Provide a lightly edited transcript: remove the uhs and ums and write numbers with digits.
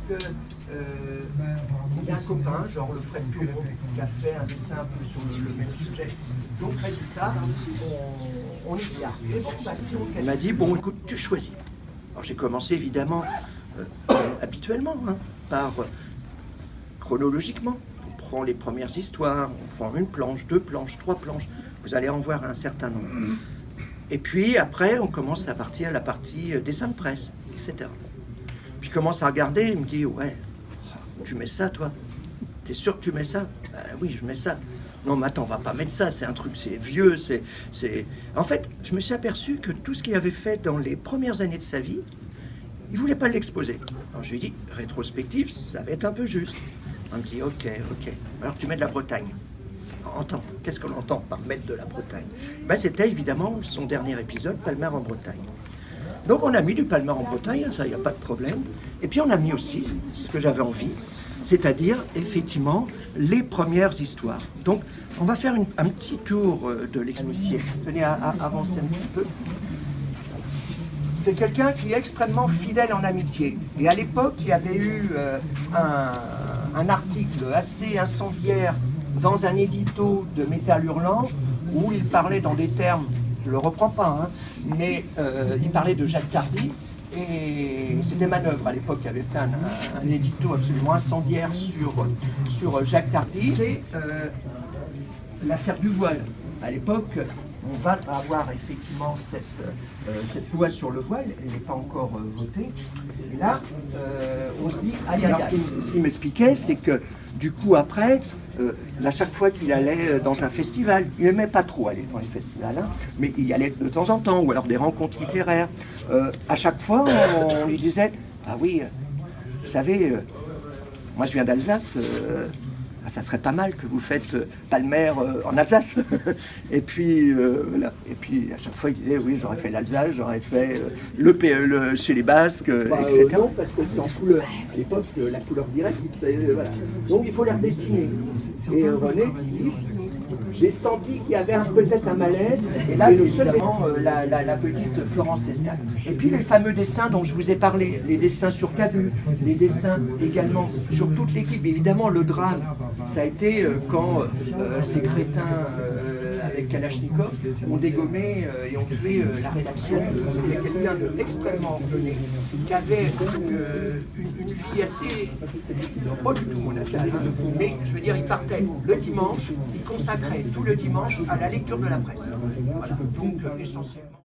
que il y a un copain, genre le Fred Turon, qui a fait un dessin un peu sur le même sujet. Donc résultat, on y vient. Et bon, bah, si on... Il m'a dit, bon écoute, tu choisis. Alors j'ai commencé évidemment habituellement, hein, par chronologiquement. On prend les premières histoires, on prend une planche, 2 planches, 3 planches. Vous allez en voir un certain nombre. Et puis après, on commence à partir la partie dessin de presse, etc. Puis il commence à regarder, il me dit, ouais, tu mets ça toi? T'es sûr que tu mets ça? Ben oui, je mets ça. Non mais attends, on va pas mettre ça, c'est un truc, c'est vieux, c'est... En fait, je me suis aperçu que tout ce qu'il avait fait dans les premières années de sa vie, il voulait pas l'exposer. Alors je lui ai dit, rétrospective, ça va être un peu juste. On me dit, ok. Alors tu mets de la Bretagne. Entend. Qu'est-ce qu'on entend par mettre de la Bretagne? Ben, c'était évidemment son dernier épisode, Palmer en Bretagne. Donc on a mis du Palmer en Bretagne, ça, il n'y a pas de problème. Et puis on a mis aussi ce que j'avais envie, c'est-à-dire effectivement les premières histoires. Donc on va faire un petit tour de l'ex-métier. Venez avancer un petit peu. C'est quelqu'un qui est extrêmement fidèle en amitié. Et à l'époque, il y avait eu un article assez incendiaire dans un édito de Métal Hurlant, où il parlait dans des termes, je ne le reprends pas, hein, mais il parlait de Jacques Tardy, et c'était Manœuvre à l'époque qui avait fait un édito absolument incendiaire sur Jacques Tardy. C'est l'affaire du voile. À l'époque, on va avoir effectivement cette loi sur le voile, elle n'est pas encore votée. Et là, on se dit, ce qu'il m'expliquait, c'est que du coup après, à chaque fois qu'il allait dans un festival, il n'aimait pas trop aller dans les festivals, hein, mais il y allait de temps en temps, ou alors des rencontres littéraires. À chaque fois, on lui disait, ah oui, vous savez, moi je viens d'Alsace, ça serait pas mal que vous faites Palmer en Alsace. Et puis voilà. Et puis à chaque fois il disait oui, j'aurais fait l'Alsace, j'aurais fait le chez les Basques, etc. Non, parce que c'est en couleur. À l'époque, la couleur directe, voilà. Donc il faut les redessiner. Et René dit, j'ai senti qu'il y avait peut-être un malaise. Et là, c'est évidemment la petite Florence Estal. Et puis les fameux dessins dont je vous ai parlé, les dessins sur Cabu, les dessins également sur toute l'équipe. Évidemment, le drame, ça a été quand ces crétins avec Kalachnikov ont dégommé et ont tué la rédaction. C'était quelqu'un d'extrêmement ordonné, qui avait une vie assez, pas du tout monacale, hein, mais je veux dire, il partait le dimanche, il consacrait tout le dimanche à la lecture de la presse. Voilà, donc essentiellement.